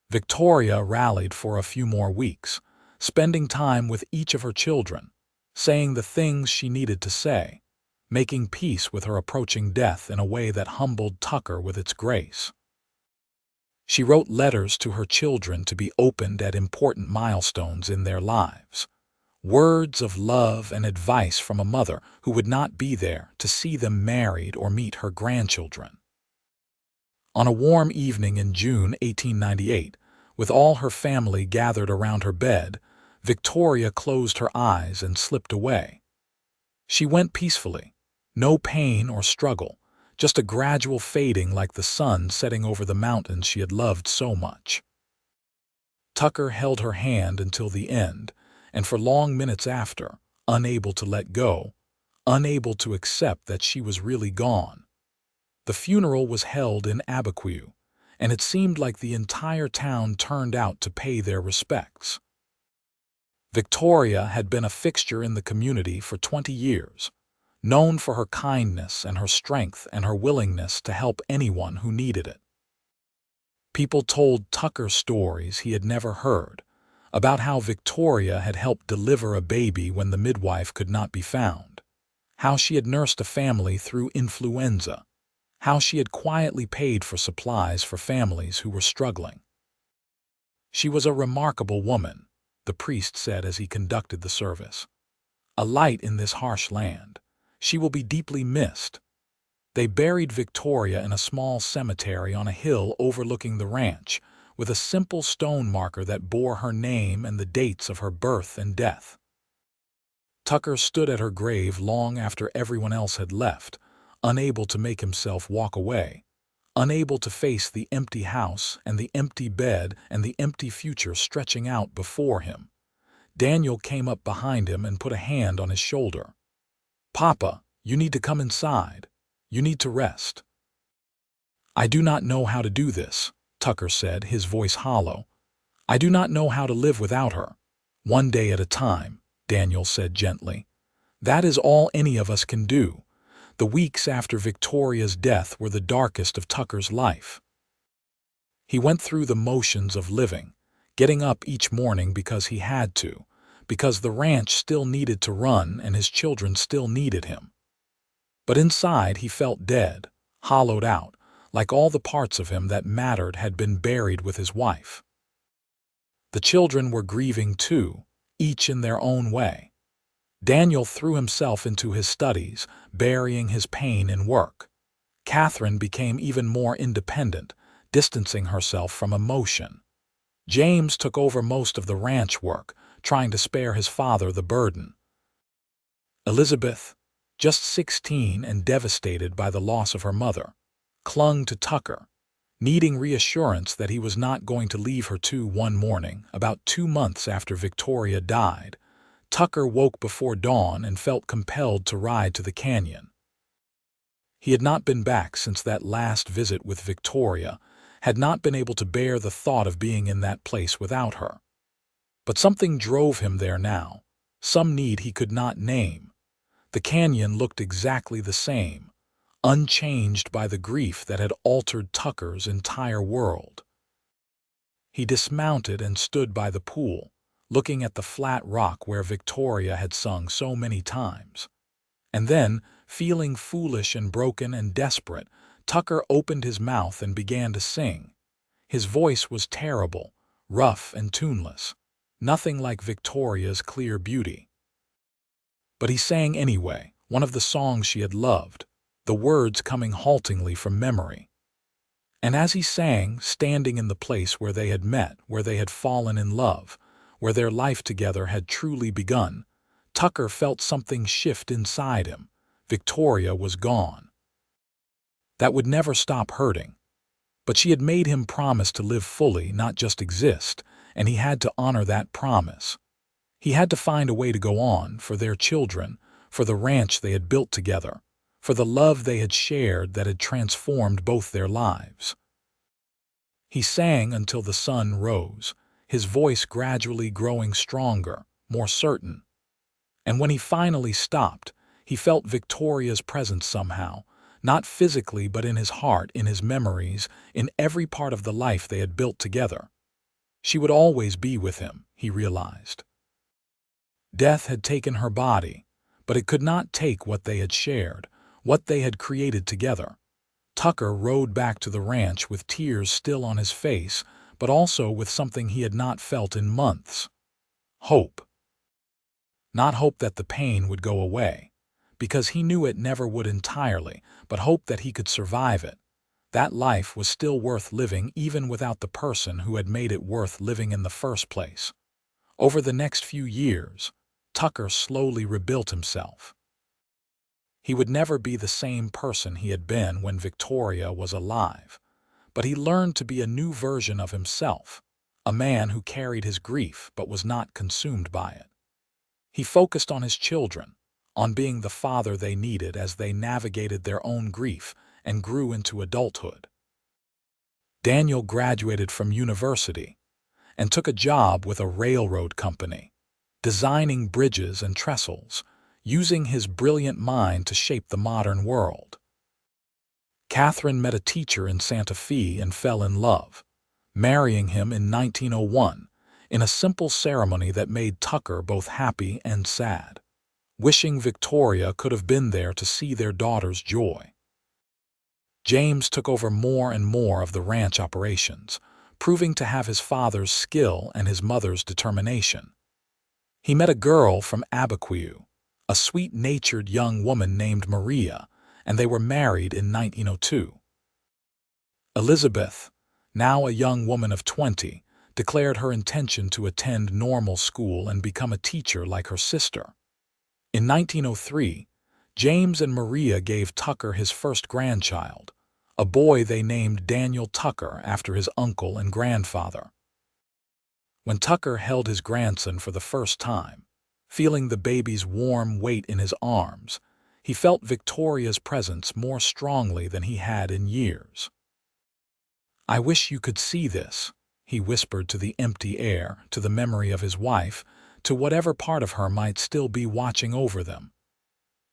A: Victoria rallied for a few more weeks, spending time with each of her children, saying the things she needed to say, making peace with her approaching death in a way that humbled Tucker with its grace. She wrote letters to her children to be opened at important milestones in their lives, words of love and advice from a mother who would not be there to see them married or meet her grandchildren. On a warm evening in June 1898, with all her family gathered around her bed, Victoria closed her eyes and slipped away. She went peacefully, no pain or struggle, just a gradual fading like the sun setting over the mountains she had loved so much. Tucker held her hand until the end, and for long minutes after, unable to let go, unable to accept that she was really gone. The funeral was held in Abiquiu, and it seemed like the entire town turned out to pay their respects. Victoria had been a fixture in the community for 20 years, known for her kindness and her strength and her willingness to help anyone who needed it. People told Tucker stories he had never heard, about how Victoria had helped deliver a baby when the midwife could not be found, how she had nursed a family through influenza, how she had quietly paid for supplies for families who were struggling. "She was a remarkable woman," the priest said as he conducted the service. "A light in this harsh land. She will be deeply missed." They buried Victoria in a small cemetery on a hill overlooking the ranch, with a simple stone marker that bore her name and the dates of her birth and death. Tucker stood at her grave long after everyone else had left, unable to make himself walk away, unable to face the empty house and the empty bed and the empty future stretching out before him. Daniel came up behind him and put a hand on his shoulder. "Papa, you need to come inside. You need to rest." "I do not know how to do this," Tucker said, his voice hollow. "I do not know how to live without her." "One day at a time," Daniel said gently. "That is all any of us can do. The weeks after Victoria's death were the darkest of Tucker's life. He went through the motions of living, getting up each morning because he had to, because the ranch still needed to run and his children still needed him. But inside he felt dead, hollowed out, like all the parts of him that mattered had been buried with his wife. The children were grieving too, each in their own way. Daniel threw himself into his studies, burying his pain in work. Catherine became even more independent, distancing herself from emotion. James took over most of the ranch work, trying to spare his father the burden. Elizabeth, just 16 and devastated by the loss of her mother, clung to Tucker, needing reassurance that he was not going to leave her too. One morning, about 2 months after Victoria died, Tucker woke before dawn and felt compelled to ride to the canyon. He had not been back since that last visit with Victoria, had not been able to bear the thought of being in that place without her. But something drove him there now, some need he could not name. The canyon looked exactly the same, unchanged by the grief that had altered Tucker's entire world. He dismounted and stood by the pool, looking at the flat rock where Victoria had sung so many times. And then, feeling foolish and broken and desperate, Tucker opened his mouth and began to sing. His voice was terrible, rough and tuneless, nothing like Victoria's clear beauty. But he sang anyway, one of the songs she had loved, the words coming haltingly from memory. And as he sang, standing in the place where they had met, where they had fallen in love, where their life together had truly begun, Tucker felt something shift inside him. Victoria was gone. That would never stop hurting. But she had made him promise to live fully, not just exist, and he had to honor that promise. He had to find a way to go on, for their children, for the ranch they had built together, for the love they had shared that had transformed both their lives. He sang until the sun rose, his voice gradually growing stronger, more certain. And when he finally stopped, he felt Victoria's presence somehow, not physically but in his heart, in his memories, in every part of the life they had built together. She would always be with him, he realized. Death had taken her body, but it could not take what they had shared, what they had created together. Tucker rode back to the ranch with tears still on his face, but also with something he had not felt in months. Hope. Not hope that the pain would go away, because he knew it never would entirely, but hope that he could survive it. That life was still worth living even without the person who had made it worth living in the first place. Over the next few years, Tucker slowly rebuilt himself. He would never be the same person he had been when Victoria was alive, but he learned to be a new version of himself, a man who carried his grief but was not consumed by it. He focused on his children, on being the father they needed as they navigated their own grief and grew into adulthood. Daniel graduated from university and took a job with a railroad company, designing bridges and trestles, using his brilliant mind to shape the modern world. Catherine met a teacher in Santa Fe and fell in love, marrying him in 1901 in a simple ceremony that made Tucker both happy and sad, wishing Victoria could have been there to see their daughter's joy. James took over more and more of the ranch operations, proving to have his father's skill and his mother's determination. He met a girl from Abiquiu, a sweet-natured young woman named Maria, and they were married in 1902. Elizabeth, now a young woman of 20, declared her intention to attend normal school and become a teacher like her sister. In 1903, James and Maria gave Tucker his first grandchild, a boy they named Daniel Tucker after his uncle and grandfather. When Tucker held his grandson for the first time, feeling the baby's warm weight in his arms, he felt Victoria's presence more strongly than he had in years. "I wish you could see this," he whispered to the empty air, to the memory of his wife, to whatever part of her might still be watching over them.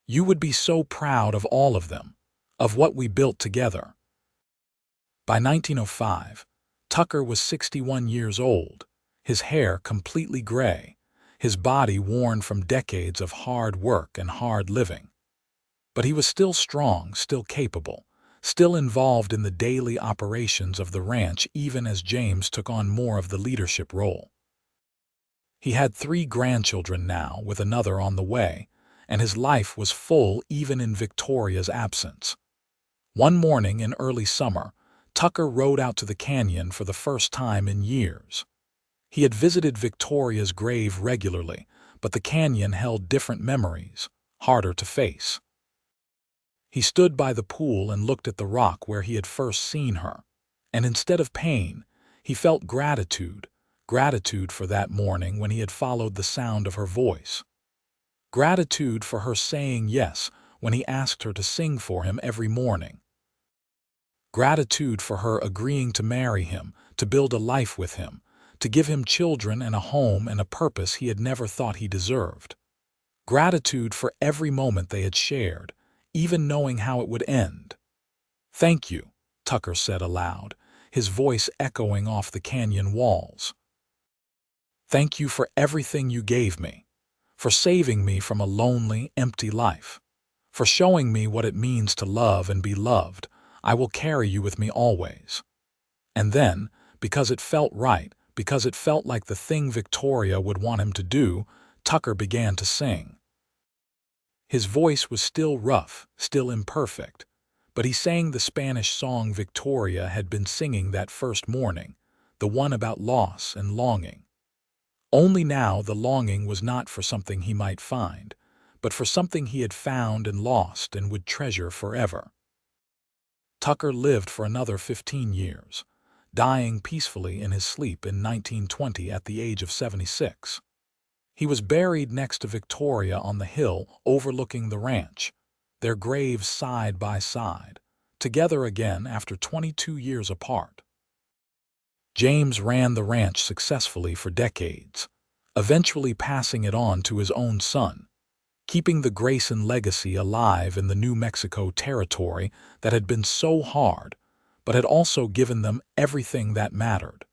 A: You would be so proud of all of them, of what we built together." By 1905, Tucker was 61 years old, his hair completely gray, his body worn from decades of hard work and hard living. But he was still strong, still capable, still involved in the daily operations of the ranch even as James took on more of the leadership role. He had 3 grandchildren now, with another on the way, and his life was full even in Victoria's absence. One morning in early summer, Tucker rode out to the canyon for the first time in years. He had visited Victoria's grave regularly, but the canyon held different memories, harder to face. He stood by the pool and looked at the rock where he had first seen her, and instead of pain, he felt gratitude for that morning when he had followed the sound of her voice. Gratitude for her saying yes when he asked her to sing for him every morning. Gratitude for her agreeing to marry him, to build a life with him, to give him children and a home and a purpose he had never thought he deserved. Gratitude for every moment they had shared, even knowing how it would end. "Thank you," Tucker said aloud, his voice echoing off the canyon walls. "Thank you for everything you gave me, for saving me from a lonely, empty life, for showing me what it means to love and be loved. I will carry you with me always." And then, because it felt right, because it felt like the thing Victoria would want him to do, Tucker began to sing. His voice was still rough, still imperfect, but he sang the Spanish song Victoria had been singing that first morning, the one about loss and longing. Only now the longing was not for something he might find, but for something he had found and lost and would treasure forever. Tucker lived for another 15 years, dying peacefully in his sleep in 1920 at the age of 76. He was buried next to Victoria on the hill overlooking the ranch, their graves side by side, together again after 22 years apart. James ran the ranch successfully for decades, eventually passing it on to his own son, keeping the Grayson legacy alive in the New Mexico territory that had been so hard, but had also given them everything that mattered.